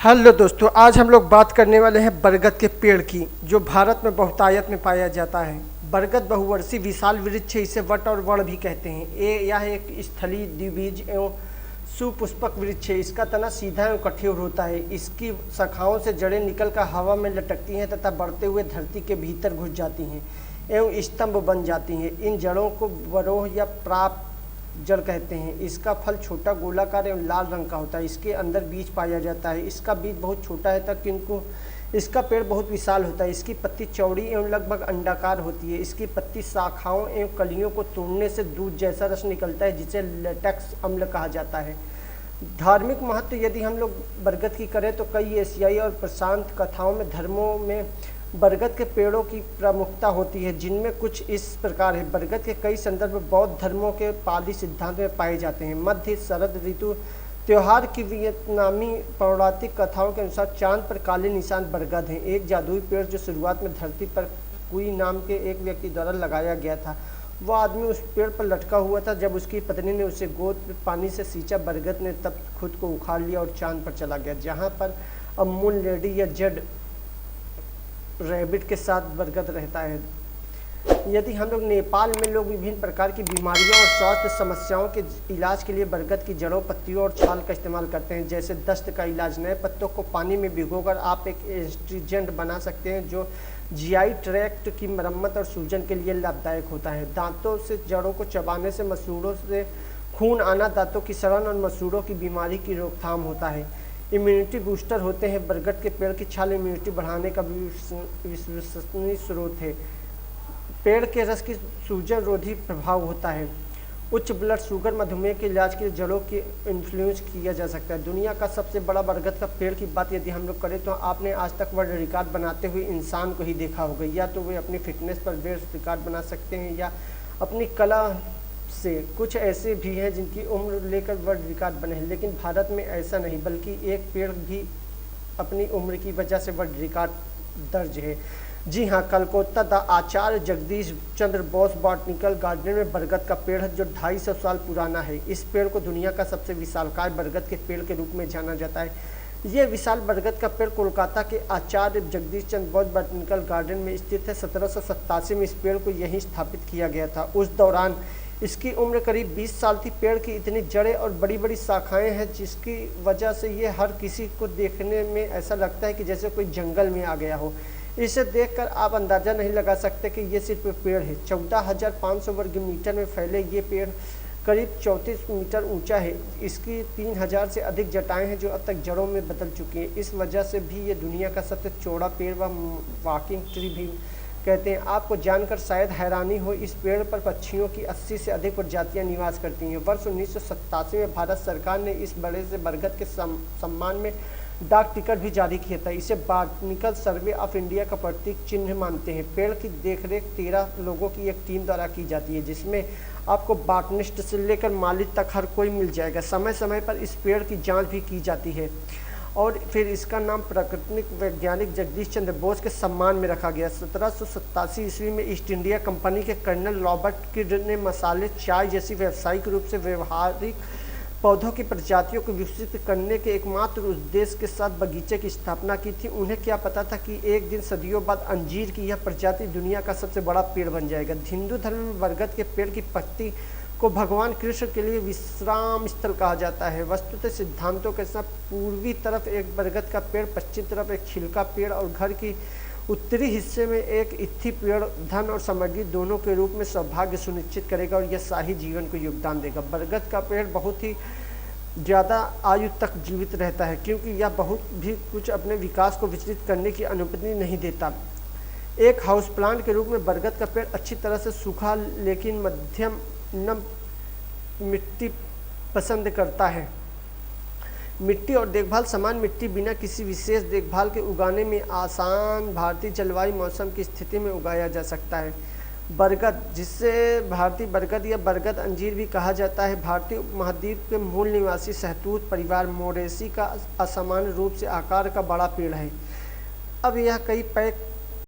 Hello दोस्तों, आज हम लोग बात करने वाले हैं बरगद के पेड़ की, जो भारत में बहुतायत में पाया जाता है। बरगद बहुवर्षीय विशाल वृक्ष है। इसे वट और वड़ भी कहते हैं। यह एक स्थलीय द्विबीज एवं सुपुष्पक वृक्ष है। इसका तना सीधा एवं कठोर होता है। इसकी शाखाओं से जड़ें निकलकर हवा में लटकती हैं तथा बढ़ते हुए धरती के भीतर घुस जाती हैं एवं स्तंभ बन जाती हैं। इन जड़ों को बरोह या प्राप्त जड़ कहते हैं। इसका फल छोटा गोलाकार एवं लाल रंग का होता है। इसके अंदर बीज पाया जाता है। इसका बीज बहुत छोटा है तक किंतु इसका पेड़ बहुत विशाल होता है। इसकी पत्ती चौड़ी एवं लगभग अंडाकार होती है। इसकी पत्ती शाखाओं एवं कलियों को तोड़ने से दूध जैसा रस निकलता है, जिसे लेटेक्स अम्ल कहा जाता है। धार्मिक महत्व यदि हम लोग बरगद की करें तो कई एशियाई और प्रशांत कथाओं में धर्मों में बरगद के पेड़ों की प्रमुखता होती है, जिनमें कुछ इस प्रकार है। बरगद के कई संदर्भ बौद्ध धर्मों के पाली सिद्धांत में पाए जाते हैं। मध्य शरद ऋतु त्योहार की वियतनामी पौराणिक कथाओं के अनुसार चांद पर काले निशान बरगद हैं, एक जादुई पेड़ जो शुरुआत में धरती पर कुई नाम के एक व्यक्ति द्वारा लगाया गया था। वह आदमी उस पेड़ पर लटका हुआ था। जब उसकी पत्नी ने उसे गोद में पानी से सींचा, बरगद ने तब खुद को उखाड़ लिया और चांद पर चला गया, जहाँ पर अब मून लेडी या जड रैबिट के साथ बरगद रहता है। यदि हम लोग नेपाल में लोग विभिन्न प्रकार की बीमारियों और स्वास्थ्य समस्याओं के इलाज के लिए बरगद की जड़ों, पत्तियों और छाल का इस्तेमाल करते हैं। जैसे दस्त का इलाज, नए पत्तों को पानी में भिगोकर आप एक एस्ट्रीजेंट बना सकते हैं, जो जीआई ट्रैक्ट की मरम्मत और सूजन के लिए लाभदायक होता है। दांतों से जड़ों को चबाने से मसूड़ों से खून आना, दांतों की सड़न और मसूड़ों की बीमारी की रोकथाम होता है। इम्यूनिटी बूस्टर होते हैं। बरगद के पेड़ की छाल इम्यूनिटी बढ़ाने का विश्वसनीय स्रोत है। पेड़ के रस की सूजन रोधी प्रभाव होता है। उच्च ब्लड शुगर, मधुमेह के इलाज के लिए जड़ों की इन्फ्लुएंस किया जा सकता है। दुनिया का सबसे बड़ा बरगद का पेड़ की बात यदि हम लोग करें तो आपने आज तक वर्ल्ड रिकॉर्ड बनाते हुए इंसान को ही देखा होगा। या तो वे अपनी फिटनेस पर वर्ल्ड रिकॉर्ड बना सकते हैं या अपनी कला से। कुछ ऐसे भी हैं जिनकी उम्र लेकर वर्ल्ड रिकॉर्ड बने हैं, लेकिन भारत में ऐसा नहीं, बल्कि एक पेड़ भी अपनी उम्र की वजह से वर्ल्ड रिकॉर्ड दर्ज है। जी हाँ, Calcutta the Acharya Jagdish Chandra Bose botanical garden में बरगद का पेड़ है, जो 250 साल पुराना है। इस पेड़ को दुनिया का सबसे विशालकाय बरगद के पेड़ के रूप में जाना जाता है। ये विशाल बरगद का पेड़ कोलकाता के आचार्य जगदीश चंद्र बोस बॉटनिकल गार्डन में स्थित है। 1787 में इस पेड़ को यहीं स्थापित किया गया था। उस दौरान इसकी उम्र करीब 20 साल थी। पेड़ की इतनी जड़ें और बड़ी बड़ी शाखाएं हैं, जिसकी वजह से ये हर किसी को देखने में ऐसा लगता है कि जैसे कोई जंगल में आ गया हो। इसे देखकर आप अंदाज़ा नहीं लगा सकते कि ये सिर्फ पेड़ है। 14,500 वर्ग मीटर में फैले ये पेड़ करीब 34 मीटर ऊंचा है। इसकी 3000 से अधिक जटाएं हैं, जो अब तक जड़ों में बदल चुकी हैं। इस वजह से भी ये दुनिया का सबसे चौड़ा पेड़ व वॉकिंग ट्री भी कहते हैं। आपको जानकर शायद हैरानी हो, इस पेड़ पर पक्षियों की 80 से अधिक प्रजातियां निवास करती हैं। वर्ष 1987 में भारत सरकार ने इस बड़े से बरगद के सम्मान में डाक टिकट भी जारी किया था। इसे बॉटनिकल सर्वे ऑफ इंडिया का प्रतीक चिन्ह मानते हैं। पेड़ की देखरेख 13 लोगों की एक टीम द्वारा की जाती है, जिसमें आपको बॉटनिस्ट से लेकर माली तक हर कोई मिल जाएगा। समय समय पर इस पेड़ की जांच भी की जाती है और फिर इसका नाम प्राकृतिक वैज्ञानिक जगदीश चंद्र बोस के सम्मान में रखा गया। 1787 ईस्वी में ईस्ट इंडिया कंपनी के कर्नल रॉबर्ट किड ने मसाले, चाय जैसी व्यावसायिक रूप से व्यवहारिक पौधों की प्रजातियों को विकसित करने के एकमात्र उद्देश्य के साथ बगीचे की स्थापना की थी। उन्हें क्या पता था कि एक दिन सदियों बाद अंजीर की यह प्रजाति दुनिया का सबसे बड़ा पेड़ बन जाएगा। हिंदू धर्म में बरगद के पेड़ की पत्ती को भगवान कृष्ण के लिए विश्राम स्थल कहा जाता है। वस्तुतः सिद्धांतों के साथ पूर्वी तरफ एक बरगद का पेड़, पश्चिम तरफ एक छिलका पेड़ और घर की उत्तरी हिस्से में एक इत्थी पेड़ धन और समृद्धि दोनों के रूप में सौभाग्य सुनिश्चित करेगा और यह शाही जीवन को योगदान देगा। बरगद का पेड़ बहुत ही ज़्यादा आयु तक जीवित रहता है, क्योंकि यह बहुत भी कुछ अपने विकास को विचलित करने की अनुमति नहीं देता। एक हाउस प्लांट के रूप में बरगद का पेड़ अच्छी तरह से सूखा लेकिन मध्यम नम मिट्टी पसंद करता है। मिट्टी और देखभाल समान मिट्टी बिना किसी विशेष देखभाल के उगाने में आसान भारतीय जलवायु मौसम की स्थिति में उगाया जा सकता है। बरगद, जिसे भारतीय बरगद या बरगद अंजीर भी कहा जाता है, भारतीय उपमहाद्वीप के मूल निवासी सहतूत परिवार मोरेसी का असामान्य रूप से आकार का बड़ा पेड़ है। अब यह कई पैक